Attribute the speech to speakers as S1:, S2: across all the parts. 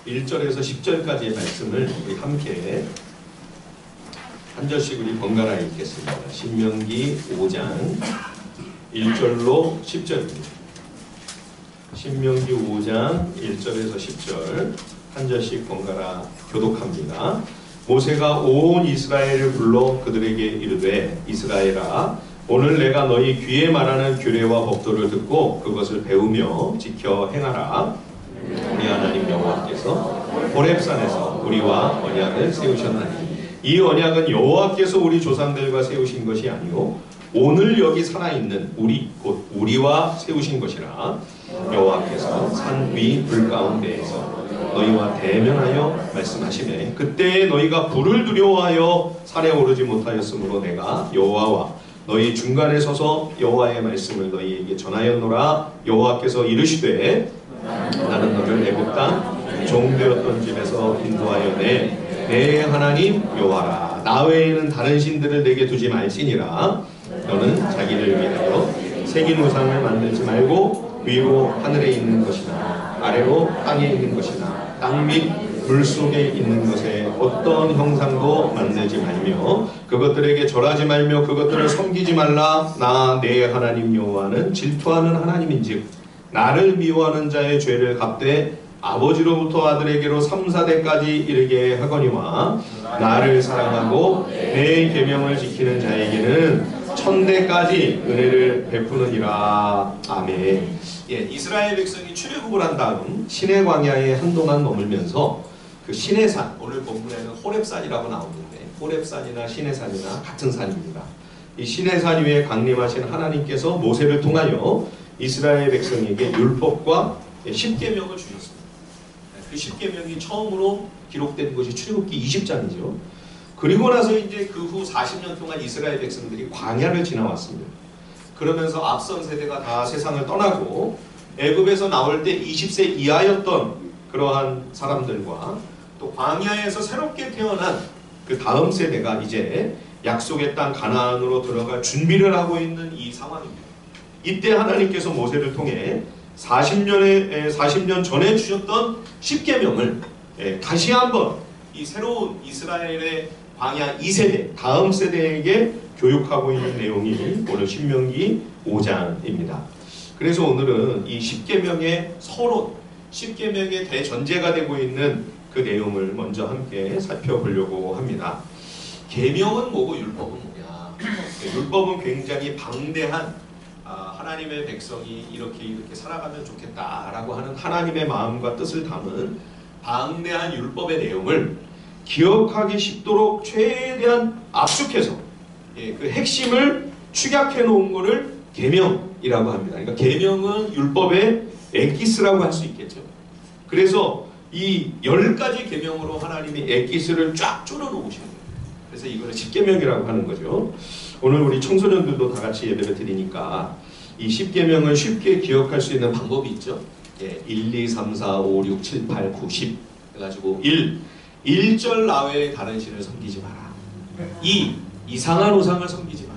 S1: 1절에서 10절까지의 말씀을 우리 함께 한 절씩 우리 번갈아 읽겠습니다. 신명기 5장 1절로 10절입니다. 신명기 5장 1절에서 10절 한 절씩 번갈아 교독합니다. 모세가 온 이스라엘을 불러 그들에게 이르되 이스라엘아 오늘 내가 너희 귀에 말하는 규례와 법도를 듣고 그것을 배우며 지켜 행하라. 우리 하나님 여호와께서 호렙산에서 우리와 언약을 세우셨나니 이 언약은 여호와께서 우리 조상들과 세우신 것이 아니요 오늘 여기 살아있는 우리 곧 우리와 세우신 것이라. 여호와께서 산 위 불 가운데에서 너희와 대면하여 말씀하시매 그때에 너희가 불을 두려워하여 산에 오르지 못하였으므로 내가 여호와와 너희 중간에 서서 여호와의 말씀을 너희에게 전하였노라. 여호와께서 이르시되 나는 너를 애굽 땅 종되었던 집에서 인도하여 내 하나님 여호와라. 나 외에는 다른 신들을 내게 두지 말지니라. 너는 자기를 위하여 새긴 우상을 만들지 말고 위로 하늘에 있는 것이나 아래로 땅에 있는 것이나 땅 및 불 속에 있는 것에 어떤 형상도 만들지 말며 그것들에게 절하지 말며 그것들을 섬기지 말라. 나 내 하나님 여호와는 질투하는 하나님인즉 나를 미워하는 자의 죄를 갚되 아버지로부터 아들에게로 3, 4대까지 이르게 하거니와 나를 사랑하고 내 계명을 지키는 자에게는 1000대까지 은혜를 베푸느니라. 아멘. 예, 이스라엘 백성이 출애굽을 한 다음 시내 광야에 한동안 머물면서 그 시내산, 오늘 본문에는 호렙산이라고 나오는데 호렙산이나 시내산이나 같은 산입니다. 이 시내산 위에 강림하신 하나님께서 모세를 통하여 이스라엘 백성에게 율법과 10계명을 주셨습니다. 그 10계명이 처음으로 기록된 것이 출애굽기 20장이죠. 그리고 나서 이제 그 후 40년 동안 이스라엘 백성들이 광야를 지나왔습니다. 그러면서 앞선 세대가 다 세상을 떠나고 애굽에서 나올 때 20세 이하였던 그러한 사람들과 또 광야에서 새롭게 태어난 그 다음 세대가 이제 약속의 땅 가나안으로 들어갈 준비를 하고 있는 이 상황입니다. 이때 하나님께서 모세를 통해 40년 전에 주셨던 10계명을 다시 한번 이 새로운 이스라엘의 광야 2세대, 다음 세대에게 교육하고 있는 내용이 오늘 신명기 5장입니다. 그래서 오늘은 이 10계명의 서론, 10계명의 대전제가 되고 있는 그 내용을 먼저 함께 살펴보려고 합니다. 계명은 뭐고 율법은 뭐냐? 율법은 굉장히 방대한 하나님의 백성이 이렇게 살아가면 좋겠다라고 하는 하나님의 마음과 뜻을 담은 방대한 율법의 내용을 기억하기 쉽도록 최대한 압축해서 그 핵심을 축약해 놓은 것을 계명이라고 합니다. 그러니까 계명은 율법의 엑기스라고 할 수 있겠죠. 그래서 이 10가지 계명으로 하나님이 엑기스를 쫙 쪼려 놓으신 거예요. 그래서 이거를 10계명이라고 하는 거죠. 오늘 우리 청소년들도 다 같이 예배를 드리니까 이 10계명을 쉽게 기억할 수 있는 방법이 있죠. 1, 2, 3, 4, 5, 6, 7, 8, 9, 10 해가지고 1절 나 외에 다른 신을 섬기지 마라. 2. 이상한 우상을 섬기지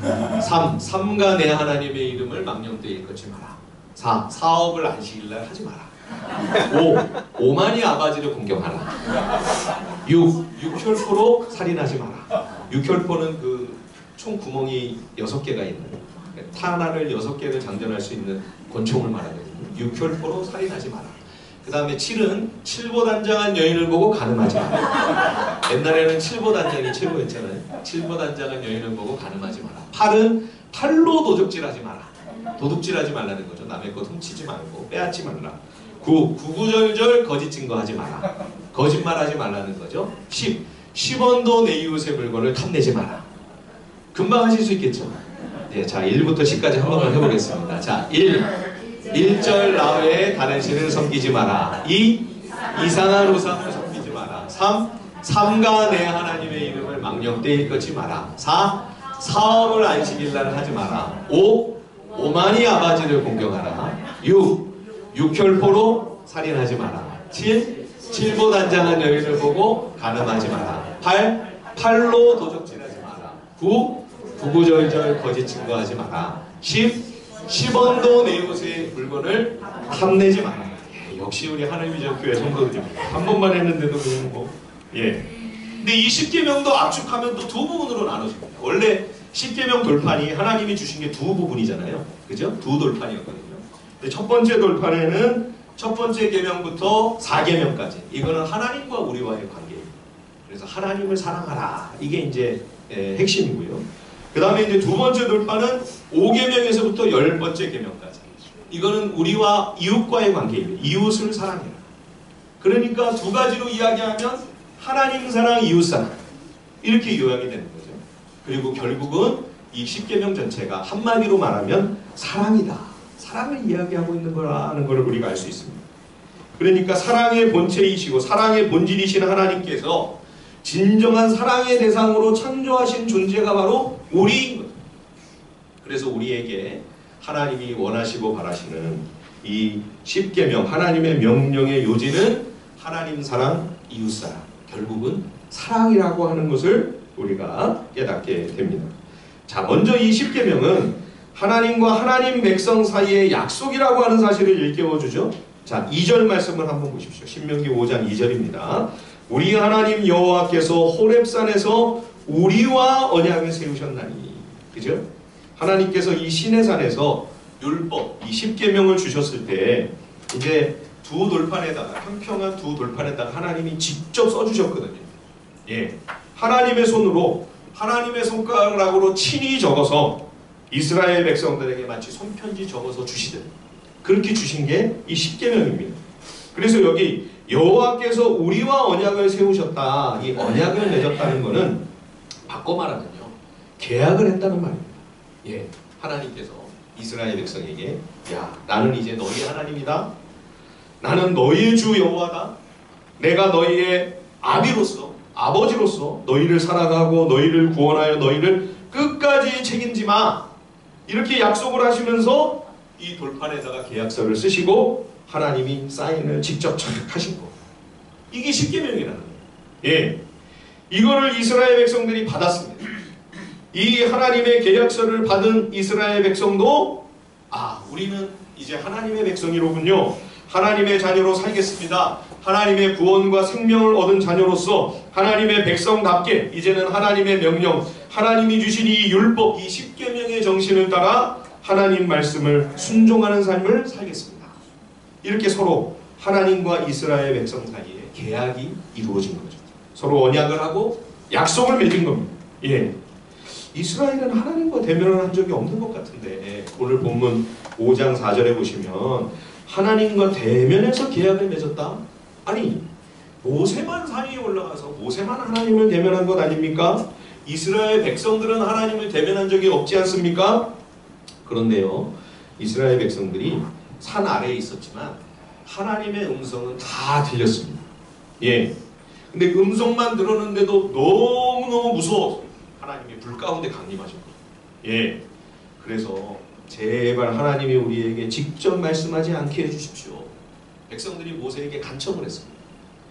S1: 마라. 3. 삼가 내 하나님의 이름을 망령되이 일컫지 마라. 4. 사업을 안식일날 하지 마라. 5. 오만이 아버지를 공경하라. 6. 육혈포로 살인하지 마라. 육혈포는 그 총 구멍이 6개가 있는 탄알을 6개를 장전할 수 있는 권총을 말하거든요. 육혈포로 살인하지 마라. 그 다음에 7은 칠보단장한 여인을 보고 간음하지 마라. 옛날에는 칠보단장이 최고였잖아요. 칠보단장한 여인을 보고 간음하지 마라. 8은 팔로 도적질하지 마라. 도둑질하지 말라는 거죠. 남의 것 훔치지 말고 빼앗지 말라. 9. 구구절절 거짓 증거하지 마라. 거짓말하지 말라는 거죠. 10. 10원도 내 이웃의 물건을 탐내지 마라. 금방 하실 수 있겠죠. 네, 자 1부터 10까지 한 번만 해보겠습니다. 자 1절 나 외에 다른 신을 섬기지 마라. 2. 이상한 우상을 섬기지 마라. 3. 삼가 내 하나님의 이름을 망령되이 일컫지 마라. 4. 사업을 안식일날 하지 마라. 5. 오만이 아버지를 공경하라. 6. 육혈포로 살인하지 마라. 7. 칠보단장한 여인을 보고 간음하지 마라. 8. 팔로 도적질하지 마라. 9. 구구절절 거짓 증거하지 마라. 10. 10원도 내 이웃의 물건을 탐내지 마라. 역시 우리 하나님의 교회 성도들입니다. 한 번만 했는데도 그냥 뭐 예. 근데 이 십계명도 압축하면 또 두 부분으로 나눠집니다. 원래 십계명 돌판이 하나님이 주신 게 두 부분이잖아요. 그죠? 두 돌판이었거든요. 근데 첫 번째 돌판에는 첫 번째 계명부터 4계명까지 이거는 하나님과 우리와의 관계예요. 그래서 하나님을 사랑하라. 이게 이제 핵심이고요. 그 다음에 이제 두 번째 돌판은 5계명에서부터 10번째 계명까지. 이거는 우리와 이웃과의 관계예요. 이웃을 사랑해라. 그러니까 두 가지로 이야기하면 하나님 사랑, 이웃 사랑. 이렇게 요약이 되는 거죠. 그리고 결국은 이 십계명 전체가 한마디로 말하면 사랑이다. 사랑을 이야기하고 있는 거라는 걸 우리가 알 수 있습니다. 그러니까 사랑의 본체이시고 사랑의 본질이신 하나님께서 진정한 사랑의 대상으로 창조하신 존재가 바로 우리인 거죠. 그래서 우리에게 하나님이 원하시고 바라시는 이 십계명 하나님의 명령의 요지는 하나님 사랑, 이웃 사랑. 결국은 사랑이라고 하는 것을 우리가 깨닫게 됩니다. 자, 먼저 이 십계명은 하나님과 하나님 백성 사이의 약속이라고 하는 사실을 일깨워주죠. 자, 2절 말씀을 한번 보십시오. 신명기 5장 2절입니다. 우리 하나님 여호와께서 호렙산에서 우리와 언약을 세우셨나니. 그죠? 하나님께서 이 시내산에서 율법, 이 십계명을 주셨을 때 이제 두 돌판에다가 평평한 두 돌판에다가 하나님이 직접 써주셨거든요. 예, 하나님의 손으로 하나님의 손가락으로 친히 적어서 이스라엘 백성들에게 마치 손편지 적어서 주시듯 그렇게 주신 게 이 십계명입니다. 그래서 여기 여호와께서 우리와 언약을 세우셨다. 이 언약을 맺었다는 것은 바꿔 말하면요, 계약을 했다는 말입니다. 예, 하나님께서 이스라엘 백성에게 야, 나는 이제 너희 하나님이다. 나는 너희의 주 여호와다. 내가 너희의 아버지로서 너희를 사랑하고 너희를 구원하여 너희를 끝까지 책임지마. 이렇게 약속을 하시면서 이 돌판에다가 계약서를 쓰시고 하나님이 사인을 직접 하신 거. 이게 십계명이라는 거예요. 예, 이거를 이스라엘 백성들이 받았습니다. 이 하나님의 계약서를 받은 이스라엘 백성도 우리는 이제 하나님의 백성이로군요. 하나님의 자녀로 살겠습니다. 하나님의 구원과 생명을 얻은 자녀로서 하나님의 백성답게 이제는 하나님의 명령, 하나님이 주신 이 율법, 이 십계명의 정신을 따라 하나님 말씀을 순종하는 삶을 살겠습니다. 이렇게 서로 하나님과 이스라엘 백성 사이에 계약이 이루어진 거죠. 서로 언약을 하고 약속을 맺은 겁니다. 예, 이스라엘은 하나님과 대면을 한 적이 없는 것 같은데 오늘 본문 5장 4절에 보시면 하나님과 대면해서 계약을 맺었다? 아니, 모세만 산 위에 올라가서 모세만 하나님을 대면한 것 아닙니까? 이스라엘 백성들은 하나님을 대면한 적이 없지 않습니까? 그런데요, 이스라엘 백성들이 산 아래에 있었지만 하나님의 음성은 다 들렸습니다. 예, 근데 음성만 들었는데도 너무너무 무서워서 하나님이 불 가운데 강림하셨거든요. 예, 그래서 제발 하나님이 우리에게 직접 말씀하지 않게 해주십시오. 백성들이 모세에게 간청을 했습니다.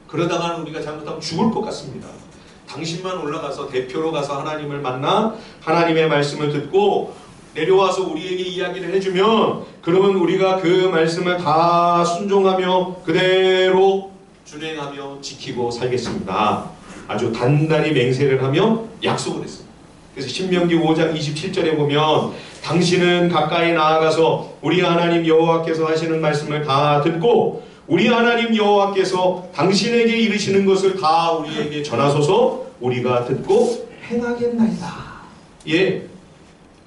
S1: 그러다가는 우리가 잘못하면 죽을 것 같습니다. 당신만 올라가서 대표로 가서 하나님을 만나 하나님의 말씀을 듣고 내려와서 우리에게 이야기를 해주면 그러면 우리가 그 말씀을 다 순종하며 그대로 준행하며 지키고 살겠습니다. 아주 단단히 맹세를 하며 약속을 했습니다. 그래서 신명기 5장 27절에 보면 당신은 가까이 나아가서 우리 하나님 여호와께서 하시는 말씀을 다 듣고 우리 하나님 여호와께서 당신에게 이르시는 것을 다 우리에게 전하소서 우리가 듣고 행하겠나이다. 예,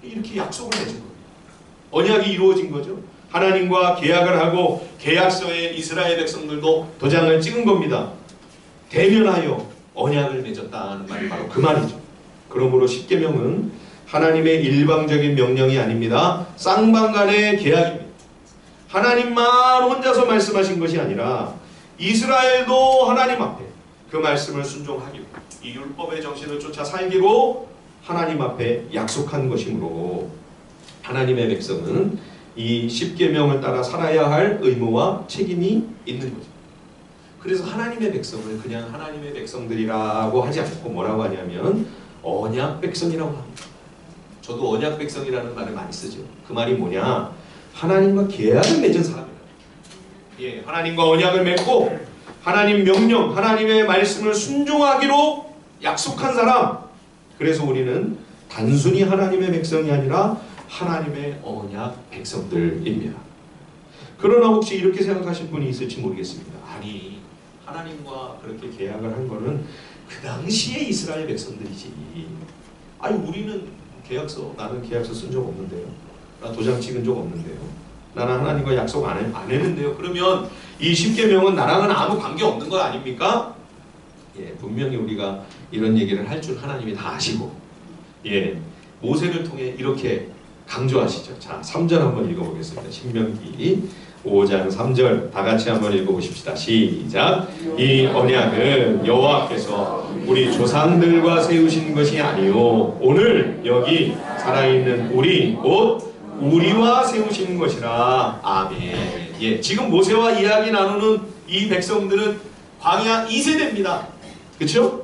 S1: 이렇게 약속을 해준 거예요. 언약이 이루어진 거죠. 하나님과 계약을 하고 계약서에 이스라엘 백성들도 도장을 찍은 겁니다. 대면하여 언약을 맺었다는 말이 바로 그 말이죠. 그러므로 십계명은 하나님의 일방적인 명령이 아닙니다. 쌍방간의 계약입니다. 하나님만 혼자서 말씀하신 것이 아니라 이스라엘도 하나님 앞에 그 말씀을 순종하기로 이 율법의 정신을 쫓아 살기로 하나님 앞에 약속한 것이므로 하나님의 백성은 이 십계명을 따라 살아야 할 의무와 책임이 있는 거죠. 그래서 하나님의 백성을 그냥 하나님의 백성들이라고 하지 않고 뭐라고 하냐면 언약 백성이라고 합니다. 저도 언약 백성이라는 말을 많이 쓰죠. 그 말이 뭐냐? 하나님과 계약을 맺은 사람이라. 예, 하나님과 언약을 맺고 하나님 명령, 하나님의 말씀을 순종하기로 약속한 사람. 그래서 우리는 단순히 하나님의 백성이 아니라 하나님의 언약 백성들입니다. 그러나 혹시 이렇게 생각하실 분이 있을지 모르겠습니다. 아니, 하나님과 그렇게 계약을 한 거는 그 당시에 이스라엘 백성들이지. 아니, 우리는 나는 계약서 쓴 적 없는데요. 나 도장 찍은 적 없는데요. 나는 하나님과 약속 안 했는데요. 그러면 이 십계명은 나랑은 아무 관계 없는 거 아닙니까? 예, 분명히 우리가 이런 얘기를 할 줄 하나님이 다 아시고, 예, 모세를 통해 이렇게 강조하시죠. 자, 3절 한번 읽어보겠습니다. 신명기 5장 3절 다 같이 한번 읽어보십시다. 시작. 이 언약은 여호와께서 우리 조상들과 세우신 것이 아니요 오늘 여기 살아있는 우리 곧 우리와 세우신 것이라. 아멘. 예, 지금 모세와 이야기 나누는 이 백성들은 광야 2세대입니다. 그렇죠?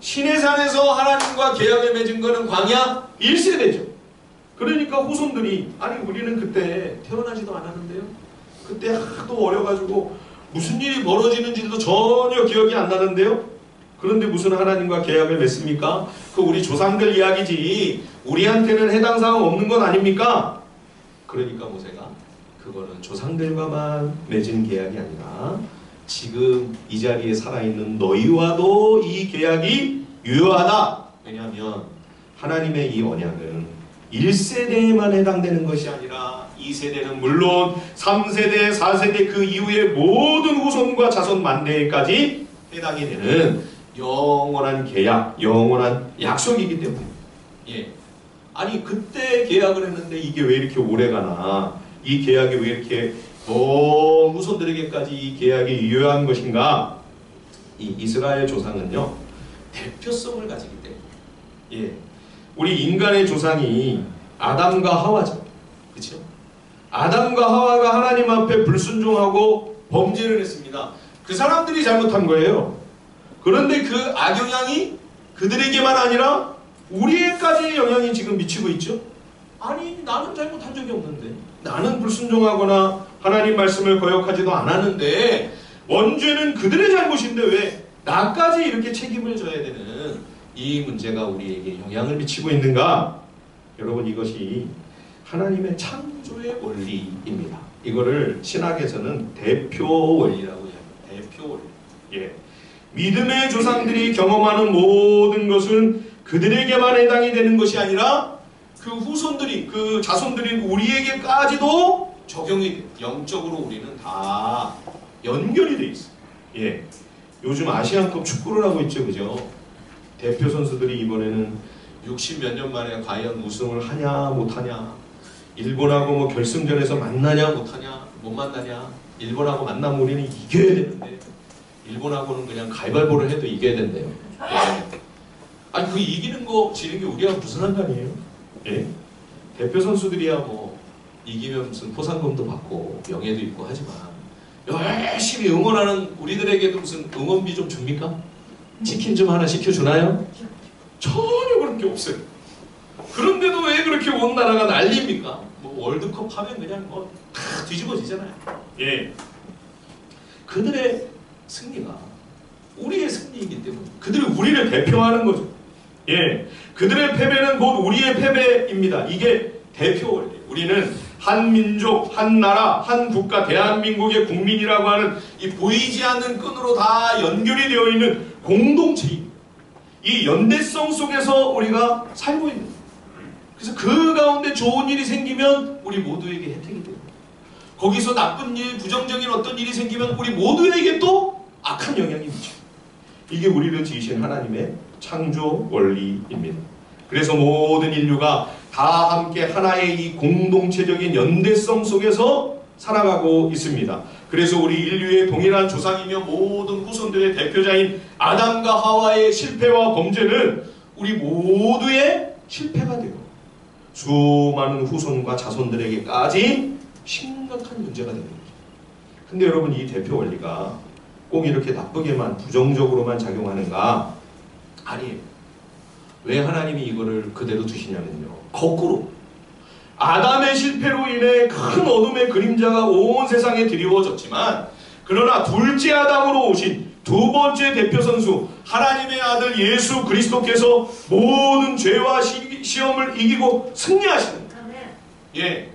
S1: 시내산에서 하나님과 계약을 맺은 것은 광야 1세대죠. 그러니까 후손들이 아니 우리는 그때 태어나지도 않았는데요. 그때 하도 어려가지고 무슨 일이 벌어지는지도 전혀 기억이 안 나는데요. 그런데 무슨 하나님과 계약을 맺습니까? 그 우리 조상들 이야기지 우리한테는 해당 사항 없는 것 아닙니까? 그러니까 모세가 그거는 조상들과만 맺은 계약이 아니라 지금 이 자리에 살아있는 너희와도 이 계약이 유효하다. 왜냐하면 하나님의 이 언약은 1세대에만 해당되는 것이 아니라 2세대는 물론 3세대, 4세대 그 이후의 모든 후손과 자손 만대까지 해당이 되는 영원한 계약, 영원한 약속이기 때문에 예. 아니 그때 계약을 했는데 이게 왜 이렇게 오래가나? 이 계약이 왜 이렇게 후손들에게까지 이 계약이 유효한 것인가? 이 이스라엘 조상은요 대표성을 가지기 때문에 예. 우리 인간의 조상이 아담과 하와죠. 그렇죠? 아담과 하와가 하나님 앞에 불순종하고 범죄를 했습니다. 그 사람들이 잘못한 거예요. 그런데 그 악영향이 그들에게만 아니라 우리에까지 영향이 지금 미치고 있죠. 아니 나는 잘못한 적이 없는데 나는 불순종하거나 하나님 말씀을 거역하지도 않았는데 원죄는 그들의 잘못인데 왜 나까지 이렇게 책임을 져야 되는 이 문제가 우리에게 영향을 미치고 있는가? 여러분 이것이 하나님의 창조의 원리입니다. 이거를 신학에서는 대표 원리라고 해요. 대표 원리. 예. 믿음의 조상들이 경험하는 모든 것은 그들에게만 해당이 되는 것이 아니라 그 후손들이, 그 자손들인 우리에게까지도 적용이 돼요. 영적으로 우리는 다 연결이 돼 있어요. 예. 요즘 아시안컵 축구를 하고 있죠. 그죠? 대표 선수들이 이번에는 60몇 년 만에 과연 우승을 하냐 못하냐, 일본하고 뭐 결승전에서 만나냐 못하냐, 못 만나냐. 일본하고 만나면 우리는 이겨야 되는데 일본하고는 그냥 가위바위보를 해도 이겨야 된대요. 예. 아니 그 이기는 거 지는 게 우리가 무슨 상관이에요? 예? 대표 선수들이야 뭐 이기면 무슨 포상금도 받고 명예도 있고 하지만 열심히 응원하는 우리들에게도 무슨 응원비 좀 줍니까? 치킨 좀 하나 시켜주나요? 전혀 그런 게 없어요. 그런데도 왜 그렇게 온 나라가 난립니까? 뭐 월드컵 하면 그냥 뭐 다 뒤집어지잖아요. 예. 그들의 승리가 우리의 승리이기 때문에 그들이 우리를 대표하는 거죠. 예. 그들의 패배는 곧 우리의 패배입니다. 이게 대표 원리예요. 우리는 한 민족, 한 나라, 한 국가, 대한민국의 국민이라고 하는 이 보이지 않는 끈으로 다 연결이 되어 있는 공동체입니다. 이 연대성 속에서 우리가 살고 있는 거예요. 그래서 그 가운데 좋은 일이 생기면 우리 모두에게 혜택이 돼요. 거기서 나쁜 일, 부정적인 어떤 일이 생기면 우리 모두에게 또 악한 영향이 미쳐요. 이게 우리를 지으신 하나님의 창조 원리입니다. 그래서 모든 인류가 다 함께 하나의 이 공동체적인 연대성 속에서 살아가고 있습니다. 그래서 우리 인류의 동일한 조상이며 모든 후손들의 대표자인 아담과 하와의 실패와 범죄는 우리 모두의 실패가 되고 수많은 후손과 자손들에게까지 심각한 문제가 되는 거죠. 근데 여러분 이 대표 원리가 꼭 이렇게 나쁘게만 부정적으로만 작용하는가? 아니에요. 왜 하나님이 이거를 그대로 두시냐면요. 거꾸로 아담의 실패로 인해 큰 어둠의 그림자가 온 세상에 드리워졌지만, 그러나 둘째 아담으로 오신 두 번째 대표 선수 하나님의 아들 예수 그리스도께서 모든 죄와 시험을 이기고 승리하시는 거예요. 예,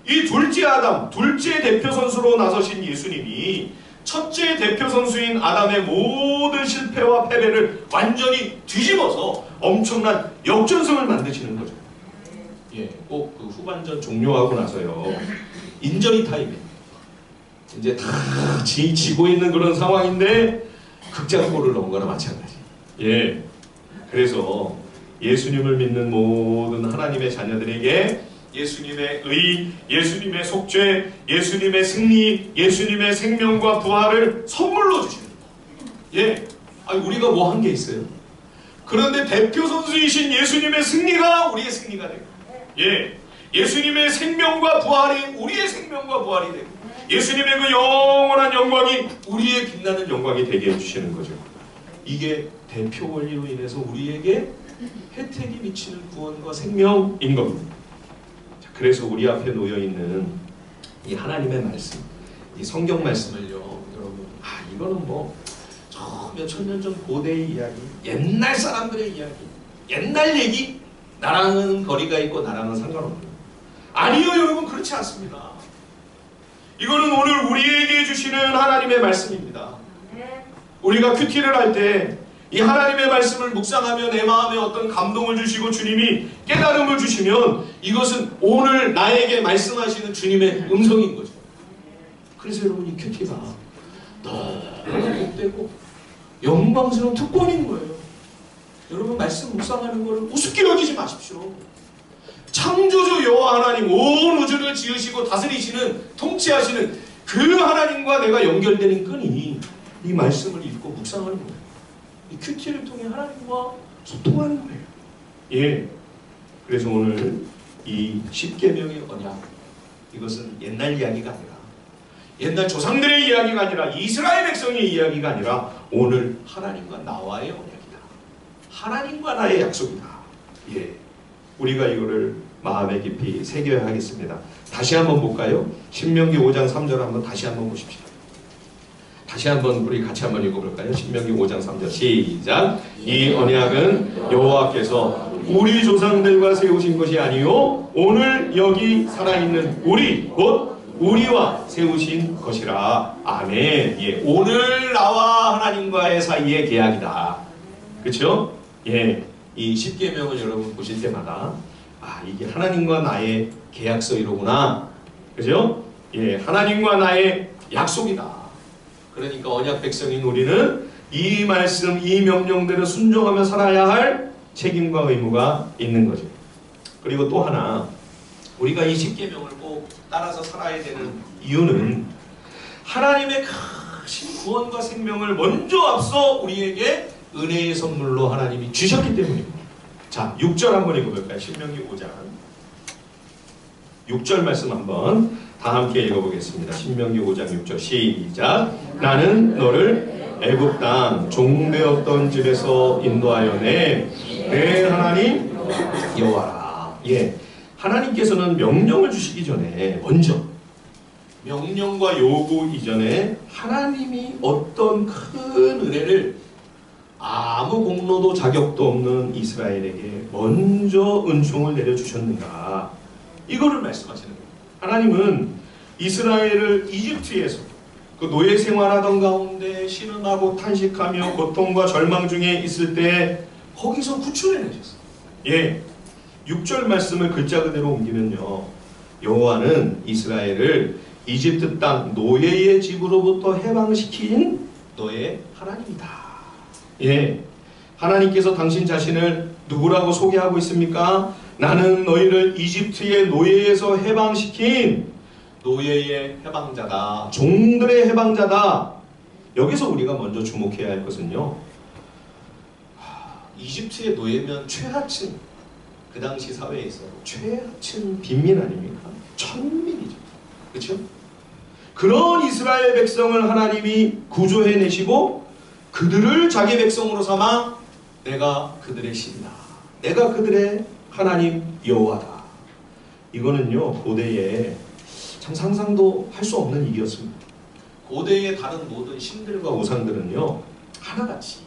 S1: 이 둘째 아담, 둘째 대표 선수로 나서신 예수님이 첫째 대표 선수인 아담의 모든 실패와 패배를 완전히 뒤집어서 엄청난 역전승을 만드시는 거죠. 예, 꼭 그 후반전 종료하고 나서요, 인저리 타임에 이제 다 지고 있는 그런 상황인데 극장골을 넣은 거나 마찬가지. 예, 그래서 예수님을 믿는 모든 하나님의 자녀들에게 예수님의 의, 예수님의 속죄, 예수님의 승리, 예수님의 생명과 부활을 선물로 주시는 거예요. 예, 아니 우리가 뭐 한 게 있어요? 그런데 대표 선수이신 예수님의 승리가 우리의 승리가 되고, 예, 예수님의 생명과 부활이 우리의 생명과 부활이 되고, 예수님의 그 영원한 영광이 우리의 빛나는 영광이 되게 해주시는 거죠. 이게 대표 원리로 인해서 우리에게 혜택이 미치는 구원과 생명인 겁니다. 그래서 우리 앞에 놓여있는 이 하나님의 말씀, 이 성경 말씀을요, 여러분, 이거는 뭐 몇천 년 전 고대의 이야기, 옛날 사람들의 이야기, 옛날 얘기, 나랑은 거리가 있고 나랑은 상관없는, 아니요 여러분, 그렇지 않습니다. 이거는 오늘 우리에게 주시는 하나님의 말씀입니다. 우리가 큐티를 할 때 이 하나님의 말씀을 묵상하며 내 마음에 어떤 감동을 주시고 주님이 깨달음을 주시면 이것은 오늘 나에게 말씀하시는 주님의 음성인 거죠. 그래서 여러분, 이 큐티가 너무 복되고 영광스러운 특권인 거예요. 여러분, 말씀 묵상하는 거를 우습게 여기지 마십시오. 창조주 여호와 하나님, 온 우주를 지으시고 다스리시는, 통치하시는 그 하나님과 내가 연결되는 끈이 이 말씀을 읽고 묵상하는 거예요. 이 큐티를 통해 하나님과 소통하는 거예요. 예. 그래서 오늘 이 십계명의 언약, 이것은 옛날 이야기가 아니라, 옛날 조상들의 이야기가 아니라, 이스라엘 백성의 이야기가 아니라 오늘 하나님과 나와의 언약이다. 하나님과 나의 약속이다. 예. 우리가 이거를 마음에 깊이 새겨야 하겠습니다. 다시 한번 볼까요? 신명기 5장 3절 한번 다시 한번 보십시오. 다시 한번 우리 같이 한번 읽어볼까요? 신명기 5장 3절 시작. 이 언약은 여호와께서 우리 조상들과 세우신 것이 아니요 오늘 여기 살아있는 우리 곧 우리와 세우신 것이라. 아멘. 예, 오늘 나와 하나님과의 사이의 계약이다. 그렇죠? 예, 이 십계명을 여러분 보실 때마다 이게 하나님과 나의 계약서이로구나. 그죠? 예, 하나님과 나의 약속이다. 그러니까 언약 백성인 우리는 이 말씀, 이 명령대로 순종하며 살아야 할 책임과 의무가 있는 거죠. 그리고 또 하나, 우리가 이 십계명을 꼭 따라서 살아야 되는 이유는 하나님의 크신 구원과 생명을 먼저 앞서 우리에게 은혜의 선물로 하나님이 주셨기 때문입니다. 자, 6절 한번 읽어볼까요? 신명기 5장 6절 말씀 한번 다 함께 읽어보겠습니다. 신명기 5장 6절 시작. 나는 너를 애굽 땅 종되었던 집에서 인도하여 내 하나님 여호와라. 예, 하나님께서는 명령을 주시기 전에 먼저 명령과 요구 이전에 하나님이 어떤 큰 은혜를 아무 공로도 자격도 없는 이스라엘에게 먼저 은총을 내려주셨는가, 이거를 말씀하시는 거예요. 하나님은 이스라엘을 이집트에서 그 노예 생활하던 가운데 신음하고 탄식하며 고통과 절망 중에 있을 때 거기서 구출해내셨어요. 예, 6절 말씀을 글자 그대로 옮기면요, 여호와는 이스라엘을 이집트 땅 노예의 집으로부터 해방시킨 너의 하나님이다. 예, 하나님께서 당신 자신을 누구라고 소개하고 있습니까? 나는 너희를 이집트의 노예에서 해방시킨 노예의 해방자다. 종들의 해방자다. 여기서 우리가 먼저 주목해야 할 것은요, 이집트의 노예면 최하층, 그 당시 사회에서 최하층 빈민 아닙니까? 천민이죠. 그렇죠? 그런 이스라엘 백성을 하나님이 구조해내시고 그들을 자기 백성으로 삼아 내가 그들의 신이다. 내가 그들의 하나님 여호와다. 이거는요 고대에 참 상상도 할 수 없는 일이었습니다. 고대의 다른 모든 신들과 우상들은요 하나같이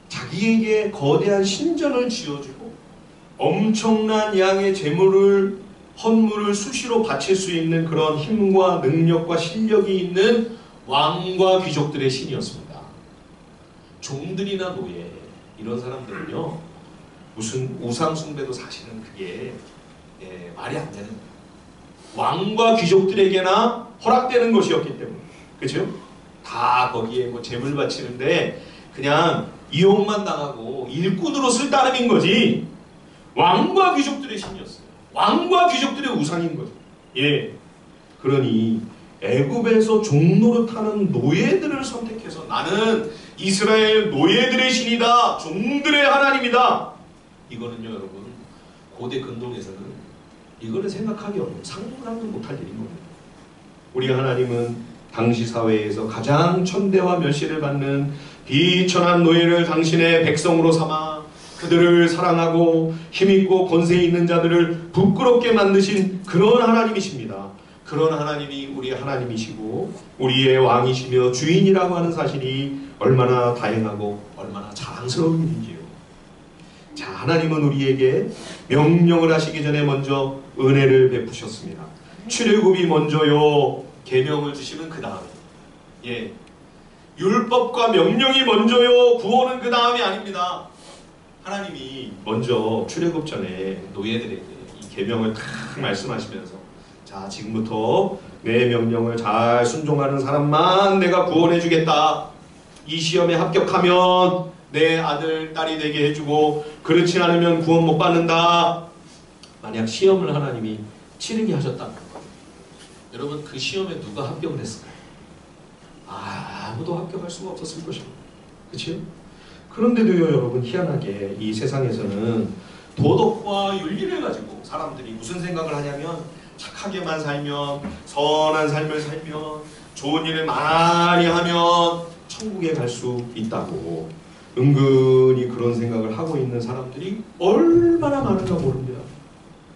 S1: 자기에게 거대한 신전을 지어주고 엄청난 양의 재물을 헌물을 수시로 바칠 수 있는 그런 힘과 능력과 실력이 있는 왕과 귀족들의 신이었습니다. 종들이나 노예 이런 사람들은요 무슨 우상 숭배도 사실은 그게 말이 안 되는 거예요. 왕과 귀족들에게나 허락되는 것이었기 때문에 그렇죠? 다 거기에 뭐 재물 바치는데 그냥 이용만 당하고 일꾼으로 쓸 따름인 거지 왕과 귀족들의 신이었어요. 왕과 귀족들의 우상인 거죠. 예. 그러니 애굽에서 종노릇하는 노예들을 선택해서 나는 이스라엘 노예들의 신이다. 종들의 하나님이다. 이거는요 여러분 고대 근동에서는 이거는 생각하기 어려운 상상도 못할 일인 겁니다. 우리 하나님은 당시 사회에서 가장 천대와 멸시를 받는 비천한 노예를 당신의 백성으로 삼아 그들을 사랑하고 힘있고 권세 있는 자들을 부끄럽게 만드신 그런 하나님이십니다. 그런 하나님이 우리 하나님이시고 우리의 왕이시며 주인이라고 하는 사실이 얼마나 다행하고 얼마나 자랑스러운 일인지요. 자, 하나님은 우리에게 명령을 하시기 전에 먼저 은혜를 베푸셨습니다. 출애굽이 먼저요, 계명을 주시면 그 다음에, 예, 율법과 명령이 먼저요, 구원은 그 다음이 아닙니다. 하나님이 먼저 출애굽 전에 노예들에게 이 계명을 딱 말씀하시면서 자, 지금부터 내 명령을 잘 순종하는 사람만 내가 구원해 주겠다. 이 시험에 합격하면 내 아들, 딸이 되게 해주고 그렇지 않으면 구원 못 받는다. 만약 시험을 하나님이 치르게 하셨다면 여러분 그 시험에 누가 합격을 했을까요? 아무도 합격할 수가 없었을 것입니다. 그렇죠? 그런데도요 여러분 희한하게 이 세상에서는 도덕과 윤리를 가지고 사람들이 무슨 생각을 하냐면 착하게만 살면 선한 삶을 살면 좋은 일을 많이 하면 천국에 갈 수 있다고 은근히 그런 생각을 하고 있는 사람들이 얼마나 많은가 모릅니다.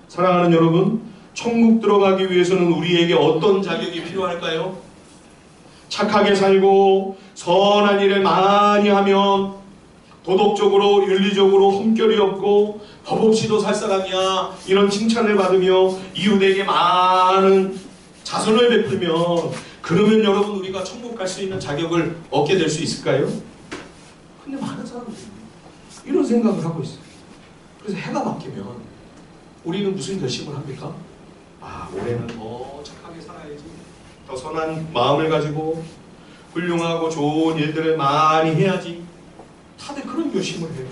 S1: 사랑하는 여러분, 천국 들어가기 위해서는 우리에게 어떤 자격이 필요할까요? 착하게 살고 선한 일을 많이 하면 도덕적으로 윤리적으로 흠결이 없고 법 없이도 살 사람이야 이런 칭찬을 받으며 이웃에게 많은 자선을 베풀면 그러면 여러분 우리가 천국 갈 수 있는 자격을 얻게 될 수 있을까요? 근데 많은 사람들이 이런 생각을 하고 있어요. 그래서 해가 바뀌면 우리는 무슨 결심을 합니까? 올해는 더 착하게 살아야지, 더 선한 마음을 가지고 훌륭하고 좋은 일들을 많이 해야지. 다들 그런 결심을 해요.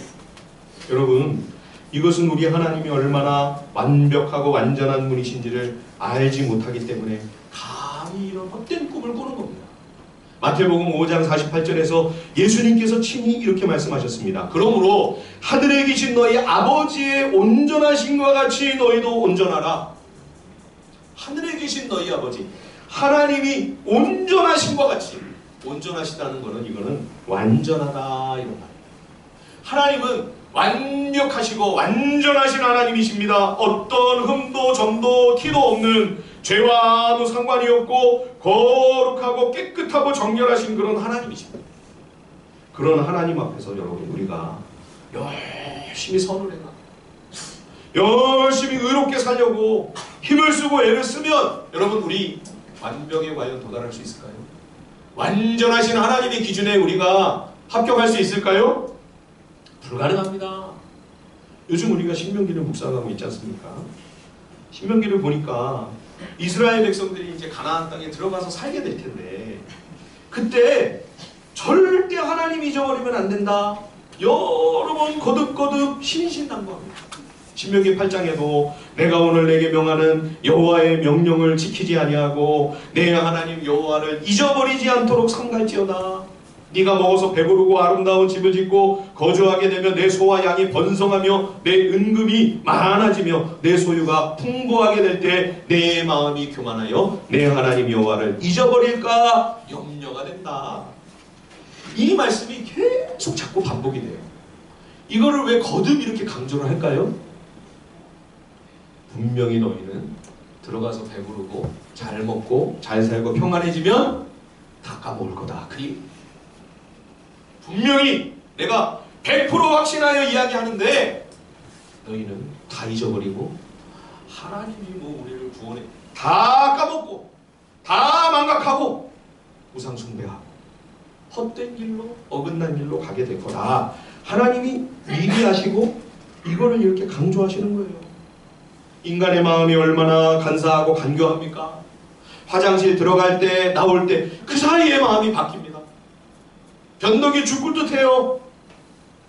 S1: 여러분 이것은 우리 하나님이 얼마나 완벽하고 완전한 분이신지를 알지 못하기 때문에 감히 이런 헛된 꿈을 꾸는 겁니다. 마태복음 5장 48절에서 예수님께서 친히 이렇게 말씀하셨습니다. 그러므로 하늘에 계신 너희 아버지의 온전하신과 같이 너희도 온전하라. 하늘에 계신 너희 아버지 하나님이 온전하신과 같이, 온전하시다는 것은 이거는 완전하다 이런 말. 하나님은 완벽하시고 완전하신 하나님이십니다. 어떤 흠도 점도 티도 없는 죄와 아무 상관이 없고 거룩하고 깨끗하고 정결하신 그런 하나님이십니다. 그런 하나님 앞에서 여러분 우리가 열심히 선을 해가 열심히 의롭게 살려고 힘을 쓰고 애를 쓰면 여러분 우리 완벽에 과연 도달할 수 있을까요? 완전하신 하나님의 기준에 우리가 합격할 수 있을까요? 불가능합니다. 요즘 우리가 신명기를 묵상하고 있지 않습니까? 신명기를 보니까 이스라엘 백성들이 이제 가나안 땅에 들어가서 살게 될 텐데 그때 절대 하나님 잊어버리면 안 된다. 여러 번 거듭거듭 신신당부합니다. 신명기 8장에도 내가 오늘 내게 명하는 여호와의 명령을 지키지 아니하고 내 하나님 여호와를 잊어버리지 않도록 삼갈지어다. 네가 먹어서 배부르고 아름다운 집을 짓고 거주하게 되면 내 소와 양이 번성하며 내 은금이 많아지며 내 소유가 풍부하게 될 때 내 마음이 교만하여 내 하나님 여호와를 잊어버릴까 염려가 된다. 이 말씀이 계속 자꾸 반복이 돼요. 이거를 왜 거듭 이렇게 강조를 할까요? 분명히 너희는 들어가서 배부르고 잘 먹고 잘 살고 평안해지면 다 까먹을 거다. 분명히 내가 100% 확신하여 이야기하는데 너희는 다 잊어버리고 하나님이 뭐 우리를 구원해 다 까먹고 다 망각하고 우상 숭배하고 헛된 길로 어긋난 길로 가게 될 거다. 하나님이 미리 하시고 이거를 이렇게 강조하시는 거예요. 인간의 마음이 얼마나 간사하고 간교합니까? 화장실 들어갈 때 나올 때 그 사이에 마음이 바뀝니다. 변덕이 죽을 듯해요.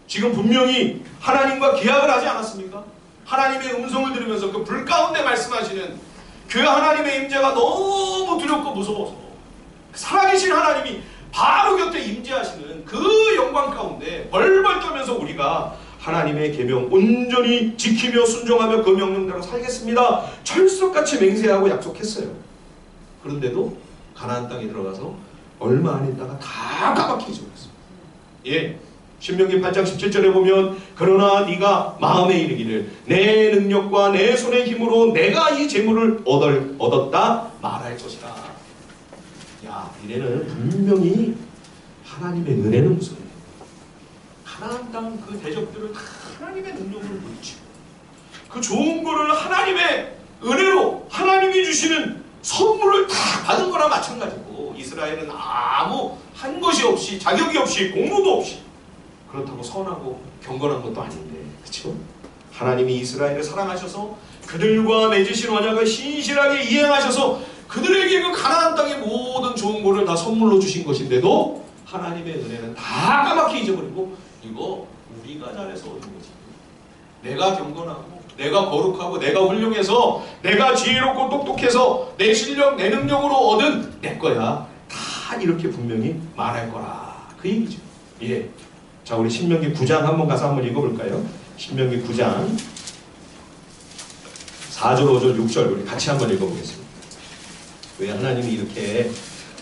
S1: 지금 분명히 하나님과 계약을 하지 않았습니까? 하나님의 음성을 들으면서 그 불 가운데 말씀하시는 그 하나님의 임재가 너무 두렵고 무서워서 살아계신 하나님이 바로 곁에 임재하시는 그 영광 가운데 벌벌 떨면서 우리가 하나님의 계명 온전히 지키며 순종하며 그 명령대로 살겠습니다. 철석같이 맹세하고 약속했어요. 그런데도 가나안 땅에 들어가서 얼마 안 있다가 다 까맣게 잊어버렸어요. 예, 신명기 8장 17절에 보면 그러나 네가 마음에 이르기를 내 능력과 내 손의 힘으로 내가 이 재물을 얻었다 말할 것이라. 야, 이래는 분명히 하나님의 은혜는 무슨 은혜? 가나안 땅 그 대적들을 다 하나님의 능력으로 물리치고 그 좋은 거를 하나님의 은혜로 하나님이 주시는 선물을 다 받은 거나 마찬가지고 이스라엘은 아무 한 것이 없이 자격이 없이 공로도 없이 그렇다고 선하고 경건한 것도 아닌데 그렇죠? 하나님이 이스라엘을 사랑하셔서 그들과 맺으신 언약을 신실하게 이행하셔서 그들에게 그 가나안 땅의 모든 좋은 거를 다 선물로 주신 것인데도 하나님의 은혜는 다 까맣게 잊어버리고 이거 우리가 잘해서 얻은 거지. 내가 경건하고 내가 거룩하고 내가 훌륭해서 내가 지혜롭고 똑똑해서 내 실력 내 능력으로 얻은 내 거야. 다 이렇게 분명히 말할 거라. 그 얘기죠. 예. 자, 우리 신명기 9장 한번 가서 한번 읽어볼까요? 신명기 9장 4절 5절 6절 우리 같이 한번 읽어보겠습니다. 왜 하나님이 이렇게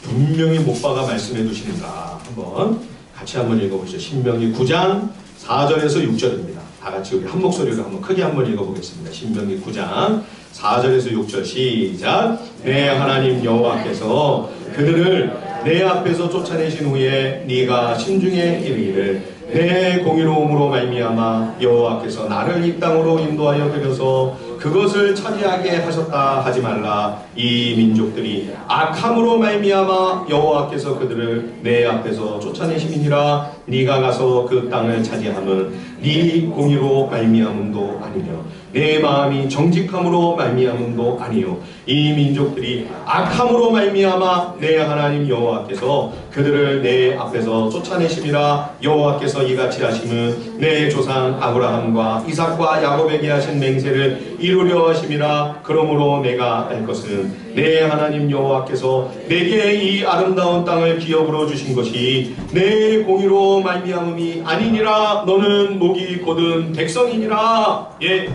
S1: 분명히 못 박아 말씀해 두시는가 한번 같이 한번 읽어보시죠. 신명기 9장 4절에서 6절입니다. 다 같이 우리 한 목소리로 한번 크게 한번 읽어보겠습니다. 신명기 9장 4절에서 6절 시작. 내 하나님 여호와께서 그들을 내 앞에서 쫓아내신 후에 네가 신중에 이르기를 내 공의로움으로 말미암아 여호와께서 나를 이 땅으로 인도하여 들여서 그것을 차지하게 하셨다 하지 말라. 이 민족들이 악함으로 말미암아 여호와께서 그들을 내 앞에서 쫓아내심이니라. 네가 가서 그 땅을 차지함은 네 공의로 말미암음도 아니며 내 마음이 정직함으로 말미암음도 아니요 이 민족들이 악함으로 말미암아 내 하나님 여호와께서 그들을 내 앞에서 쫓아내심이라. 여호와께서 이같이 하심은 내 조상 아브라함과 이삭과 야곱에게 하신 맹세를 이루려 하심이라. 그러므로 내가 알 것은 내 하나님 여호와께서 내게 이 아름다운 땅을 기업으로 주신 것이 내 공의로 말미암음이 아니니라. 너는 목이 곧은 백성이니라. 예,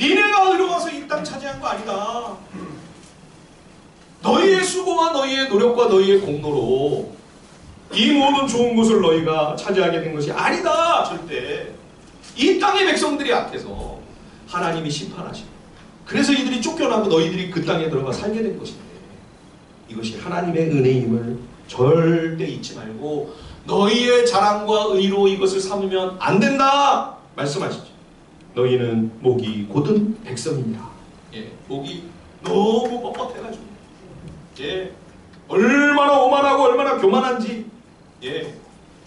S1: 니네가 의로워서 이 땅 차지한 거 아니다. 너희의 수고와 너희의 노력과 너희의 공로로 이 모든 좋은 것을 너희가 차지하게 된 것이 아니다. 절대. 이 땅의 백성들이 악해서 하나님이 심판하시고 그래서 이들이 쫓겨나고 너희들이 그 땅에 들어가 살게 된 것인데 이것이 하나님의 은혜임을 절대 잊지 말고 너희의 자랑과 의로 이것을 삼으면 안 된다 말씀하시죠. 너희는 목이 곧은 백성이니라. 예, 목이 너무 뻣뻣해가지고 예, 얼마나 오만하고 얼마나 교만한지 예,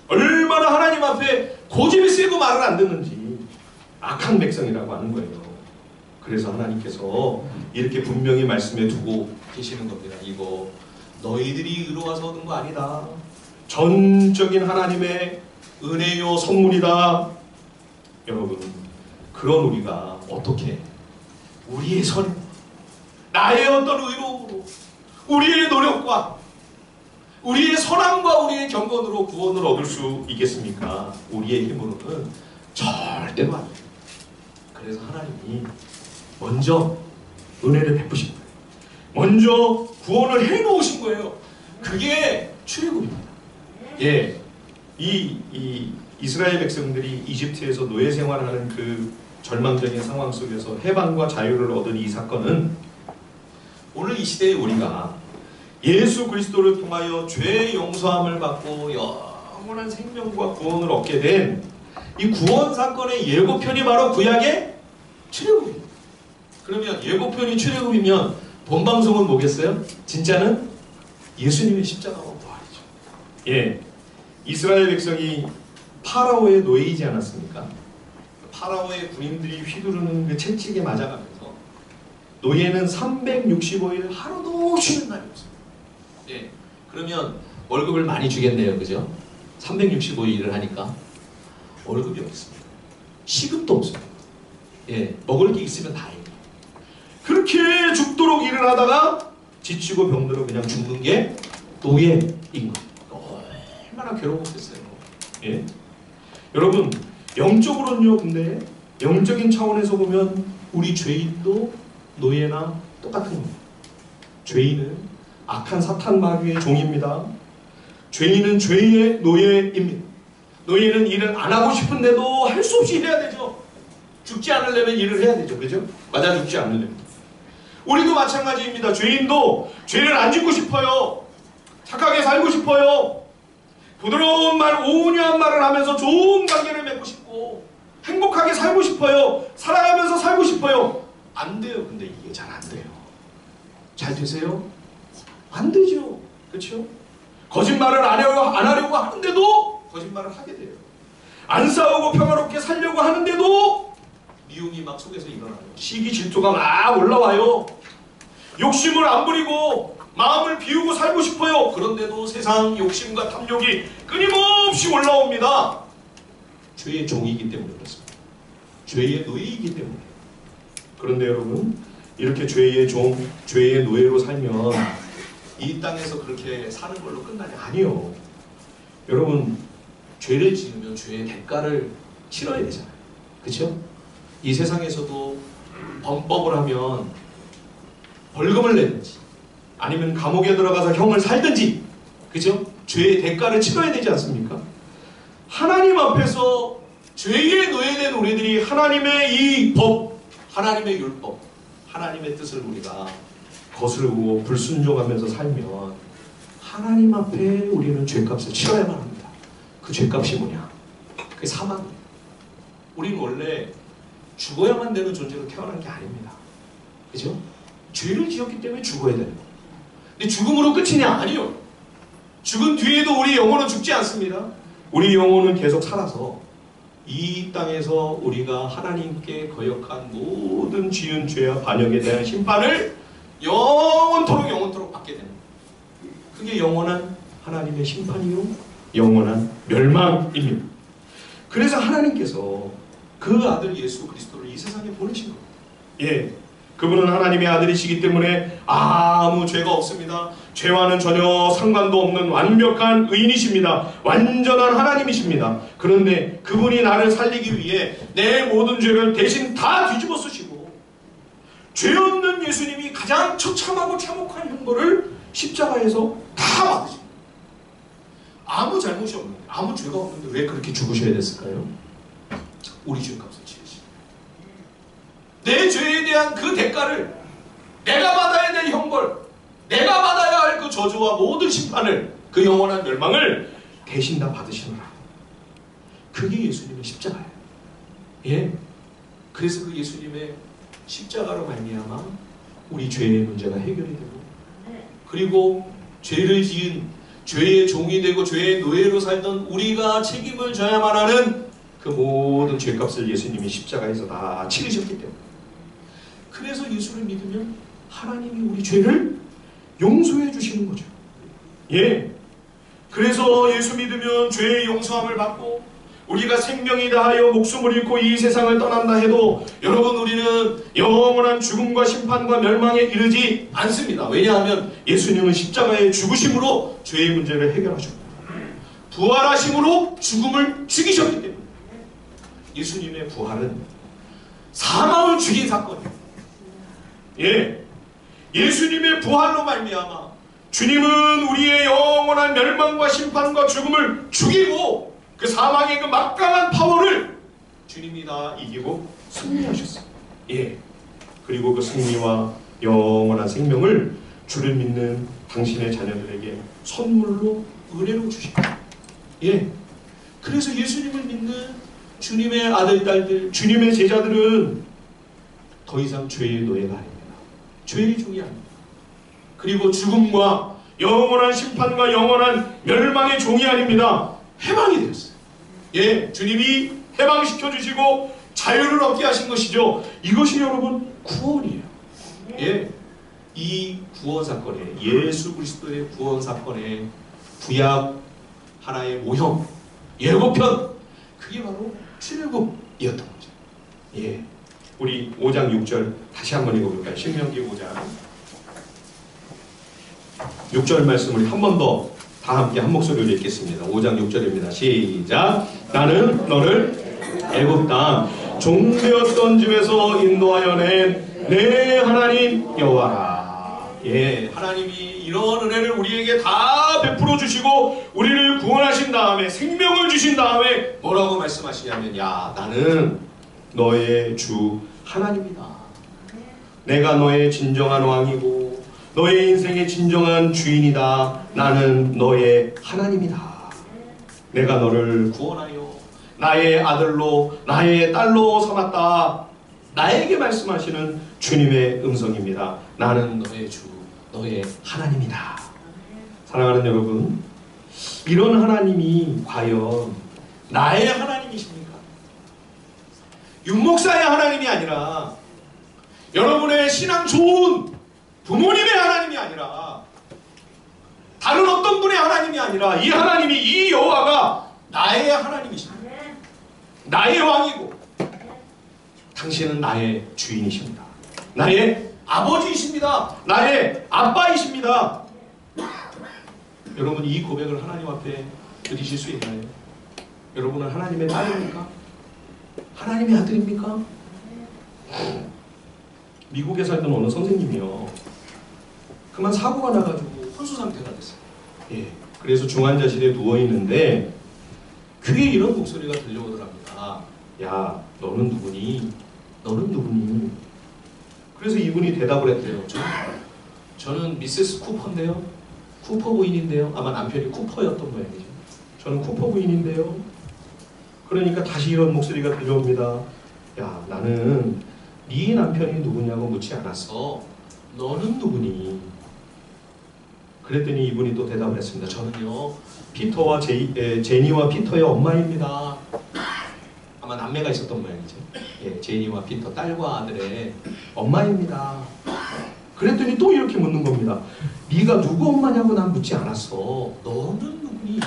S1: 얼마나 하나님 앞에 고집이 세고 말을 안 듣는지 악한 백성이라고 하는 거예요. 그래서 하나님께서 이렇게 분명히 말씀해 두고 계시는 겁니다. 이거 너희들이 의로워서 얻은 거 아니다. 전적인 하나님의 은혜요 선물이다. 여러분, 그런 우리가 어떻게 우리의 선, 나의 어떤 의로움으로 우리의 노력과 우리의 선함과 우리의 경건으로 구원을 얻을 수 있겠습니까? 우리의 힘으로는 절대로 안 돼요. 그래서 하나님이 먼저 은혜를 베푸신 거예요. 먼저 구원을 해놓으신 거예요. 그게 출애굽입니다. 예, 이 이스라엘 백성들이 이집트에서 노예 생활하는 그 절망적인 상황 속에서 해방과 자유를 얻은 이 사건은 오늘 이 시대에 우리가 예수 그리스도를 통하여 죄의 용서함을 받고 영원한 생명과 구원을 얻게 된 이 구원 사건의 예고편이 바로 구약의 출애굽입니다. 그러면 예고편이 출애굽이면 본방송은 뭐겠어요? 진짜는 예수님의 십자가와 부활이죠. 예, 이스라엘 백성이 파라오의 노예이지 않았습니까? 파라오의 군인들이 휘두르는 그 채찍에 맞아가면서 노예는 365일 하루도 쉬는 날이 없어요. 예, 그러면 월급을 많이 주겠네요, 그죠? 365일을 하니까 월급이 없습니다. 시급도 없습니다. 예, 먹을 게 있으면 다행이에요. 그렇게 죽도록 일을 하다가 지치고 병들어 그냥 죽는 게 노예인 거예요. 얼마나 괴로웠겠어요. 예, 여러분 영적으로는요, 근데 영적인 차원에서 보면 우리 죄인도 노예나 똑같은 겁니다. 죄인은 악한 사탄 마귀의 종입니다. 죄인은 죄의 노예입니다. 노예는 일을 안 하고 싶은데도 할 수 없이 해야 되죠. 죽지 않으려면 일을 해야 되죠. 그죠? 맞아, 죽지 않으려면. 우리도 마찬가지입니다. 죄인도 죄를 안 짓고 싶어요. 착하게 살고 싶어요. 부드러운 말, 온유한 말을 하면서 좋은 관계를 맺고 싶고 행복하게 살고 싶어요. 살아가면서 살고 싶어요. 안 돼요. 근데 이게 잘 안 돼요. 잘 되세요? 안 되죠. 그렇죠? 거짓말을 안 하려고 하는데도 거짓말을 하게 돼요. 안 싸우고 평화롭게 살려고 하는데도 미움이 막 속에서 일어나요. 시기 질투가 막 올라와요. 욕심을 안 부리고 마음을 비우고 살고 싶어요. 그런데도 세상 욕심과 탐욕이 끊임없이 올라옵니다. 죄의 종이기 때문에 그렇습니다. 죄의 노예이기 때문에. 그런데 여러분, 이렇게 죄의 종, 죄의 노예로 살면 이 땅에서 그렇게 사는 걸로 끝나냐? 아니요. 여러분, 죄를 지으면 죄의 대가를 치러야 되잖아요. 그렇죠? 이 세상에서도 범법을 하면 벌금을 내든지 아니면 감옥에 들어가서 형을 살든지, 그죠? 죄의 대가를 치러야 되지 않습니까? 하나님 앞에서 죄의 노예된 우리들이 하나님의 이 법, 하나님의 율법, 하나님의 뜻을 우리가 거스르고 불순종하면서 살면 하나님 앞에 우리는 죄값을 치러야만 합니다. 그 죄값이 뭐냐? 그게 사망이에요. 우리는 원래 죽어야만 되는 존재로 태어난 게 아닙니다. 그죠? 죄를 지었기 때문에 죽어야 되는 거예요. 근데 죽음으로 끝이냐? 아니요. 죽은 뒤에도 우리 영혼은 죽지 않습니다. 우리 영혼은 계속 살아서 이 땅에서 우리가 하나님께 거역한 모든 지은 죄와 반역에 대한 심판을 영원토록 받게 되는 거예요. 그게 영원한 하나님의 심판이요, 영원한 멸망입니다. 그래서 하나님께서 그 아들 예수 그리스도를 이 세상에 보내신 겁니다. 예, 그분은 하나님의 아들이시기 때문에 아무 죄가 없습니다. 죄와는 전혀 상관도 없는 완벽한 의인이십니다. 완전한 하나님이십니다. 그런데 그분이 나를 살리기 위해 내 모든 죄를 대신 다 뒤집어 쓰시고 죄 없는 예수님이 가장 처참하고 참혹한 형벌을 십자가에서 다 받으십니다. 아무 잘못이 없는데, 아무 죄가 없는데 왜 그렇게 죽으셔야 됐을까요? 우리 죄값을 치르시고 내 죄에 대한 그 대가를, 내가 받아야 될 형벌, 내가 받아야 할 그 저주와 모든 심판을, 그 영원한 멸망을 대신 다 받으시노라. 그게 예수님의 십자가예요. 예, 그래서 그 예수님의 십자가로 말미암아 우리 죄의 문제가 해결이 되고, 그리고 죄를 지은 죄의 종이 되고 죄의 노예로 살던 우리가 책임을 져야만 하는 그 모든 죄값을 예수님이 십자가에서 다 치르셨기 때문에, 그래서 예수를 믿으면 하나님이 우리 죄를 용서해 주시는 거죠. 예, 그래서 예수 믿으면 죄의 용서함을 받고 우리가 생명이 다하여 목숨을 잃고 이 세상을 떠난다 해도 여러분, 우리는 영원한 죽음과 심판과 멸망에 이르지 않습니다. 왜냐하면 예수님은 십자가의 죽으심으로 죄의 문제를 해결하셨고 부활하심으로 죽음을 죽이셨기 때문에 예수님의 부활은 사망을 죽인 사건이에요. 예, 예수님의 부활로 말미암아 주님은 우리의 영원한 멸망과 심판과 죽음을 죽이고 그 사망의 그 막강한 파워를 주님이 다 이기고 승리하셨어요. 예. 그리고 그 승리와 영원한 생명을 주를 믿는 당신의 자녀들에게 선물로 은혜로 주십니다. 예. 그래서 예수님을 믿는 주님의 아들, 딸들, 주님의 제자들은 더 이상 죄의 노예가 아닙니다. 죄의 종이 아닙니다. 그리고 죽음과 영원한 심판과 영원한 멸망의 종이 아닙니다. 해방이 되었어요. 예, 주님이 해방시켜 주시고 자유를 얻게 하신 것이죠. 이것이 여러분 구원이에요. 예, 이 구원 사건에, 예수 그리스도의 구원 사건에 구약 하나의 모형, 예고편, 그게 바로 출애굽이었던 거죠. 예, 우리 5장 6절 다시 한번 읽어볼까요? 신명기 5장 6절 말씀을 한 번 더 다 함께 한 목소리로 읽겠습니다. 5장 6절입니다. 시작. 나는 너를 애굽 땅 종되었던 집에서 인도하여 낸 내 하나님 여호와라. 예, 하나님이 이런 은혜를 우리에게 다 베풀어 주시고 우리를 구원하신 다음에 생명을 주신 다음에 뭐라고 말씀하시냐면, 야, 나는 너의 주 하나님이다. 내가 너의 진정한 왕이고 너의 인생의 진정한 주인이다. 나는 너의 하나님이다. 내가 너를 구원하여 나의 아들로 나의 딸로 삼았다. 나에게 말씀하시는 주님의 음성입니다. 나는 너의 주, 너의 하나님이다. 사랑하는 여러분, 이런 하나님이 과연 나의 하나님이십니까? 윤목사의 하나님이 아니라, 여러분의 신앙 좋은 부모님의 하나님이 아니라, 다른 어떤 분의 하나님이 아니라, 이 하나님이, 이 여호와가 나의 하나님이십니다. 나의 왕이고 당신은 나의 주인이십니다. 나의 아버지이십니다. 나의 아빠이십니다. 여러분, 이 고백을 하나님 앞에 드리실 수 있나요? 여러분은 하나님의 딸입니까? 하나님의 아들입니까? 미국에 살던 어느 선생님이요, 그만 사고가 나가지고 혼수 상태가 됐어요. 예, 그래서 중환자실에 누워있는데 귀에 이런 목소리가 들려오더랍니다. 야, 너는 누구니? 너는 누구니? 그래서 이분이 대답을 했대요. 저는 미세스 쿠퍼인데요. 쿠퍼 부인인데요. 아마 남편이 쿠퍼였던 모양이죠. 저는 쿠퍼 부인인데요. 그러니까 다시 이런 목소리가 들려옵니다. 야, 나는 네 남편이 누구냐고 묻지 않았어. 너는 누구니? 그랬더니 이분이 또 대답을 했습니다. 저는요, 피터와 제니와 피터의 엄마입니다. 아마 남매가 있었던 모양이죠. 예, 제니와 피터, 딸과 아들의 엄마입니다. 그랬더니 또 이렇게 묻는 겁니다. 네가 누구 엄마냐고 난 묻지 않았어. 너는 누구니?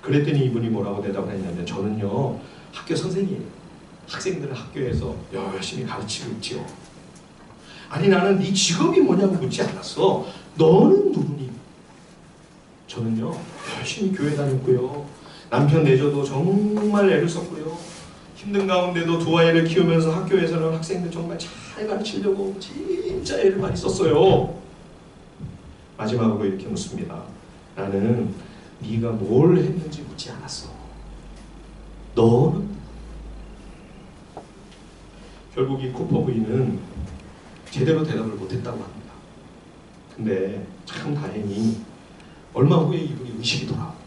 S1: 그랬더니 이분이 뭐라고 대답을 했냐면, 저는요, 학교 선생님이에요. 학생들을 학교에서 열심히 가르치고 있죠. 아니, 나는 네 직업이 뭐냐고 묻지 않았어. 너는 누구니? 저는요, 열심히 교회 다녔고요, 남편 내줘도 정말 애를 썼고요, 힘든 가운데도 두 아이를 키우면서 학교에서는 학생들 정말 잘 가르치려고 진짜 애를 많이 썼어요. 마지막으로 이렇게 묻습니다. 나는 네가 뭘 했는지 묻지 않았어. 너는? 결국 이 쿠퍼 부인은 제대로 대답을 못했다고 합니다. 근데 참 다행히 얼마 후에 이분이 의식이 돌아옵니다.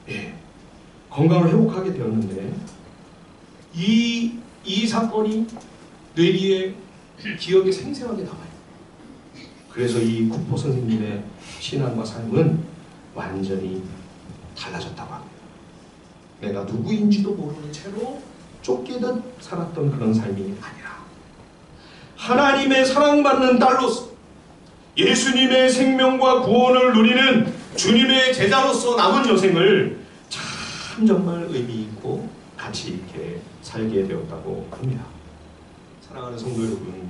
S1: 예, 건강을 회복하게 되었는데 이 사건이 뇌리에 기억에 생생하게 남아요. 그래서 이 쿠퍼 선생님의 신앙과 삶은 완전히 달라졌다고 합니다. 내가 누구인지도 모르는 채로 쫓기듯 살았던 그런 삶이 아니라, 하나님의 사랑받는 딸로서 예수님의 생명과 구원을 누리는 주님의 제자로서 남은 여생을 참 정말 의미 있고 가치 있게 살게 되었다고 합니다. 사랑하는 성도 여러분,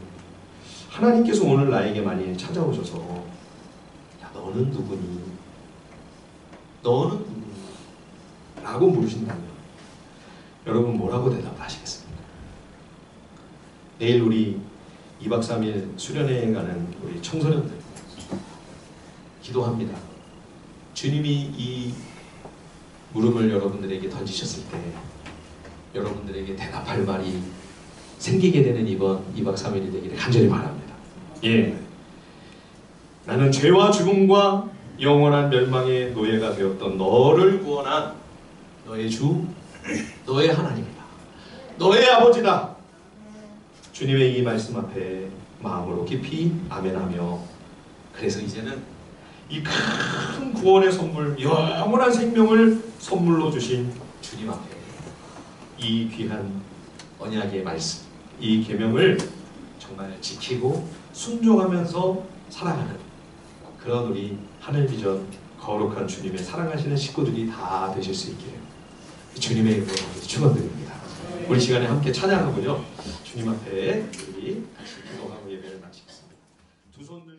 S1: 하나님께서 오늘 나에게 많이 찾아오셔서 야, 너는 누구니? 너는 누구니? 라고 물으신다면 여러분 뭐라고 대답을 하시겠습니까? 내일 우리 2박 3일 수련회에 가는 우리 청소년들 기도합니다. 주님이 이 물음을 여러분들에게 던지셨을 때
S2: 여러분들에게 대답할 말이 생기게 되는 이번 2박 3일이 되기를 간절히 바랍니다.
S1: 예. 나는 죄와 죽음과 영원한 멸망의 노예가 되었던 너를 구원한 너의 주, 너의 하나님이다. 너의 아버지다. 주님의 이 말씀 앞에 마음으로 깊이 아멘하며, 그래서 이제는 이 큰 구원의 선물, 영원한 생명을 선물로 주신 주님 앞에 이 귀한 언약의 말씀, 이 계명을 정말 지키고 순종하면서 살아가는 그런 우리 하늘비전 거룩한 주님의 사랑하시는 식구들이 다 되실 수 있기를 주님의 이름으로 축원드립니다. 우리 시간에 함께 찬양하고요, 주님 앞에 우리 다시 기도하고 예배를 마치겠습니다. 두 손들